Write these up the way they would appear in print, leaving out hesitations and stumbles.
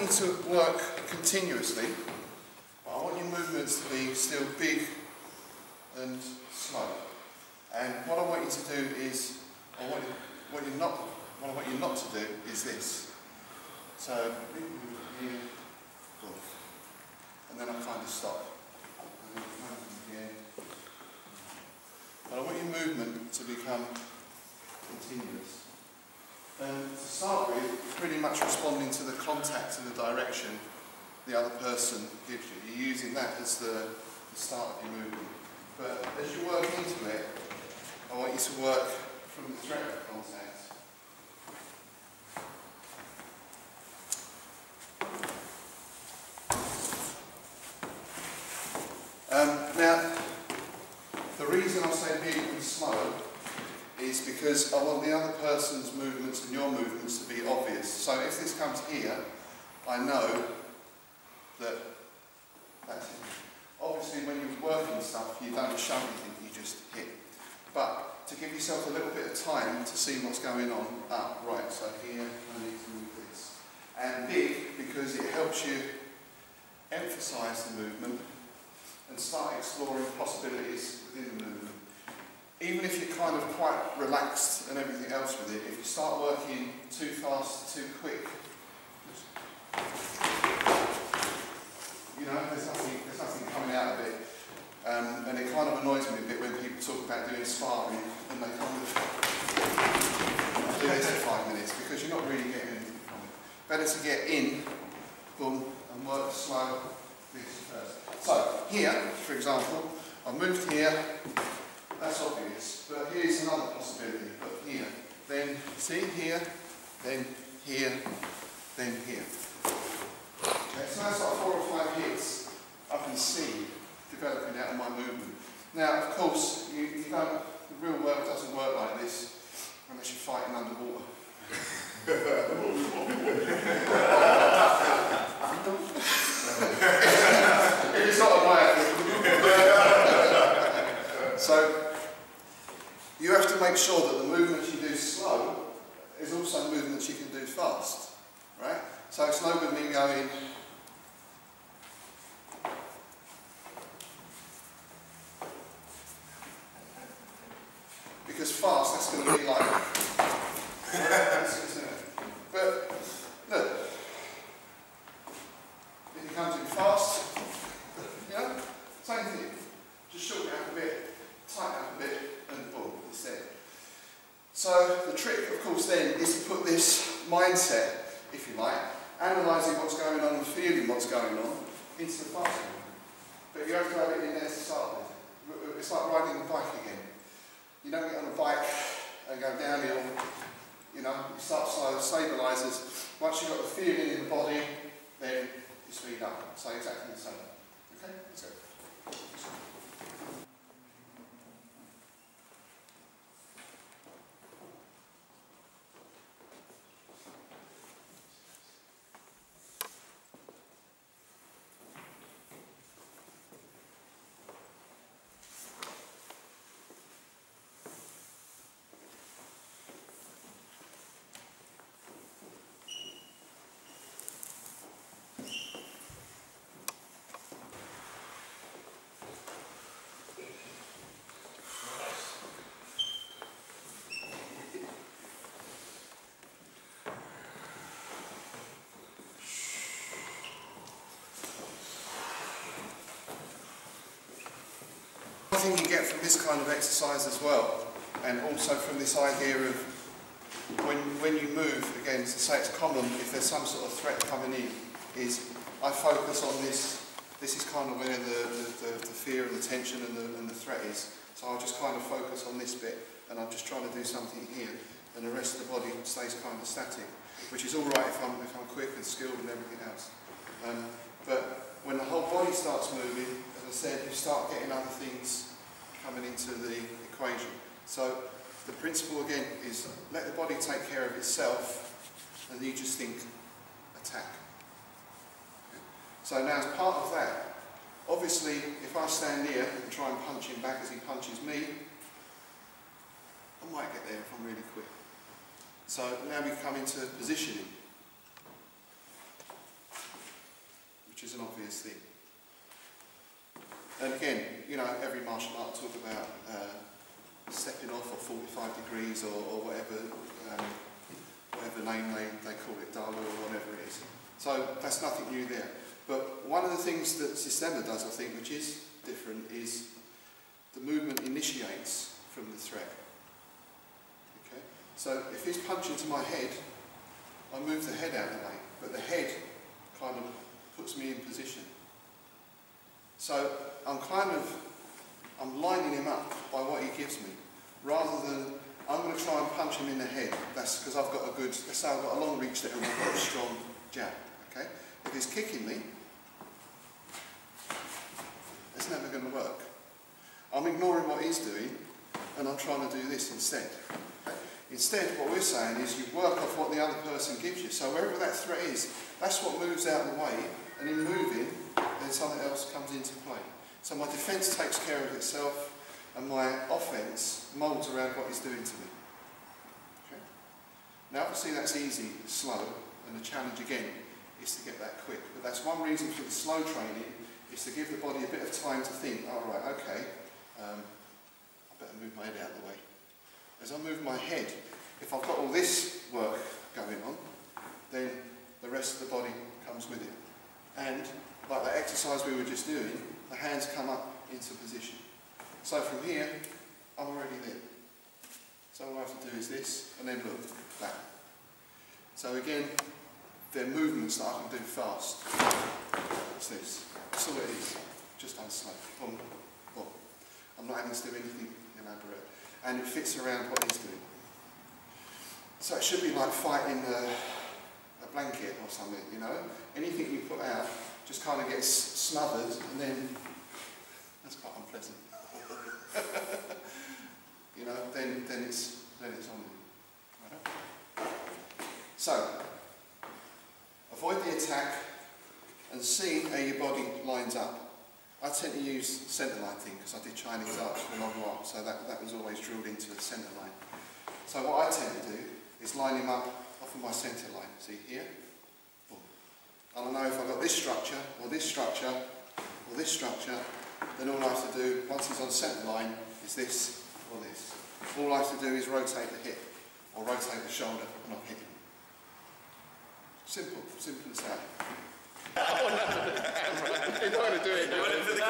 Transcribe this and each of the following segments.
want you to work continuously, but I want your movements to be still big and slow. And what I want you to do is, what I want you not to do is this. So, big movement here, and then I kind of stop. And then come again. But I want your movement to become continuous. And to start with, pretty much responding to the contact and the direction the other person gives you. You're using that as the start of your movement. But as you work into it, I want you to work from the threat of contact. Now, the reason I say big and slow is because I want the other person's movements and your movements to be obvious. So if this comes here, I know that that's it. Obviously when you're working stuff, you don't show anything, you just hit. But to give yourself a little bit of time to see what's going on, right, so here I need to move this. And big, because it helps you emphasise the movement and start exploring possibilities within the movement. Even if you're kind of quite relaxed and everything else with it, if you start working too fast, too quick, you know, there's nothing coming out of it. And it kind of annoys me a bit when people talk about doing sparring and they kind of do this for 5 minutes because you're not really getting anything from it. Better to get in, boom, and work slow, this first. So, here, for example, I moved here, that's obvious, but here's another possibility. But here, then, see, here, then here, then here. Okay, so that's like 4 or 5 hits I can see developing out of my movement. Now, of course, you don't, the real world doesn't work like this unless you're fighting underwater. It's not a way. So, you have to make sure that the movements you do slow is also movements you can do fast, right? So it's no good me going because fast, that's going to be like but look, if it comes in fast, you know, same thing, just shorten it out a bit, tighten up a bit, and boom, it's there. So the trick, of course, then is to put this mindset, if you like, analysing what's going on and feeling what's going on into the fast movement. But you have to have it in there to start with. It's like riding a bike again. You don't get on a bike and go downhill, you know, you start slow, stabilises. Once you've got the feeling in the body, then you speed up. So exactly the same. Okay, let's go. One thing you get from this kind of exercise as well, and also from this idea of when you move, again, to say it's common if there's some sort of threat coming in, is I focus on this. This is kind of where the fear and the tension and the threat is. So I'll just kind of focus on this bit, and I'm just trying to do something here, and the rest of the body stays kind of static, which is all right if I'm quick and skilled and everything else. But when the whole body starts moving, as I said, you start getting other things coming into the equation. So the principle again is let the body take care of itself, and you just think attack. Okay. So now as part of that, obviously if I stand here and try and punch him back as he punches me, I might get there if I'm really quick. So now we come into positioning. this thing. And again, you know, every martial art talk about stepping off or 45 degrees or whatever, whatever name they call it, Dalu or whatever it is. So that's nothing new there. But one of the things that Systema does, I think, which is different, is the movement initiates from the threat. Okay? So if he's punching to my head, I move the head out of the way, but the head kind of puts me in position. So I'm lining him up by what he gives me, rather than I'm going to try and punch him in the head. That's because I've got a good, let's say I've got a long reach there and I've got a strong jab. Okay? If he's kicking me, it's never going to work. I'm ignoring what he's doing and I'm trying to do this instead. Okay? Instead, what we're saying is you work off what the other person gives you. So wherever that threat is, that's what moves out of the way, and in moving, then something else comes into play. So my defence takes care of itself, and my offence moulds around what he's doing to me. Okay? Now obviously that's easy, slow, and the challenge again is to get that quick. But that's one reason for the slow training, is to give the body a bit of time to think, all right, okay, I better move my head out of the way. As I move my head, if I've got all this work going on, then the rest of the body comes with it. And like that exercise we were just doing, the hands come up into position. So from here, I'm already there. So all I have to do is this, and then look, that. So again, they're movements that I can do fast. It's this. That's all it is. Just done slow. Boom, boom. I'm not having to do anything elaborate. And it fits around what he's doing. So it should be like fighting a blanket or something, you know? Anything you put out just kind of gets smothered, and then that's quite unpleasant. You know, then it's on you. Right? So avoid the attack and see how your body lines up. I tend to use centre line thing because I did Chinese arts for a long while, so that was always drilled into the centre line. So what I tend to do is line him up off of my centre line. See here? Boom. And I know if I've got this structure, or this structure, or this structure, then all I have to do, once he's on centre line, is this or this. All I have to do is rotate the hip, or rotate the shoulder, and I'll hit him. Simple, simple as that. You don't want to do it. You want it for the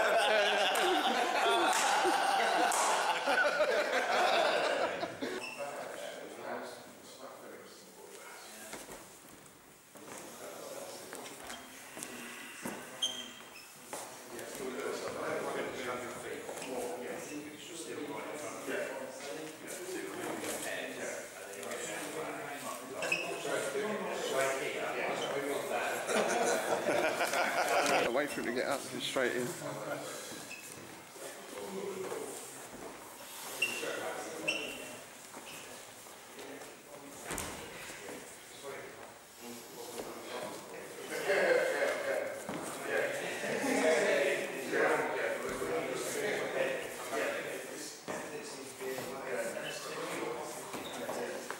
Wait for him to get up and straight in.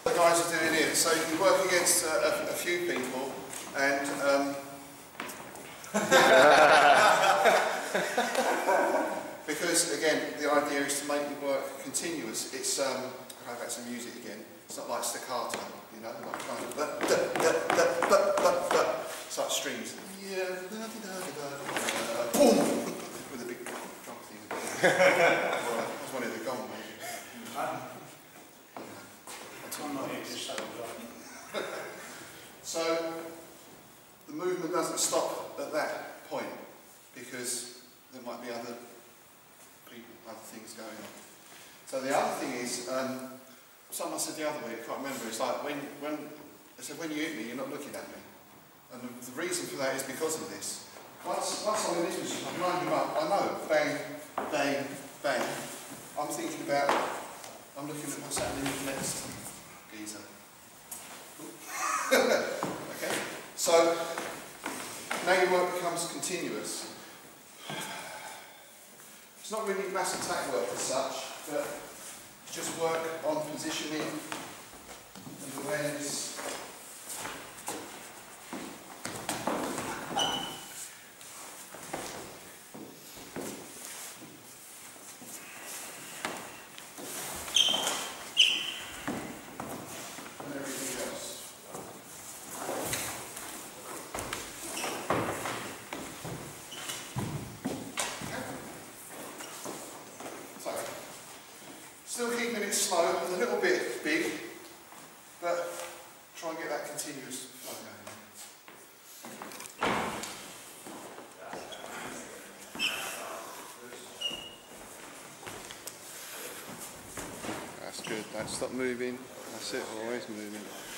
The guys are doing it, so you can work against a few people, and because again, the idea is to make the work continuous. It's I'll go back to music again. It's not like staccato, you know, like kind of it's like strings. Boom, with a big drum thing. Right, I was wanting to go on, maybe. I'm not here to show you. So the movement doesn't stop at that point, because there might be other people, other things going on. So the other thing is, someone said the other way, I can't remember, it's like when they said, when you hit me, you're not looking at me. And the reason for that is because of this. Once I'm in this position, I'm lining him up, I know, bang, bang, bang. I'm thinking about, I'm looking at what's happening in the next geezer. Okay? So, now your work becomes continuous. It's not really mass attack work as such, but just work on positioning and awareness. but try and get that continuous flow going. That's good. Don't stop moving. That's it. Always moving.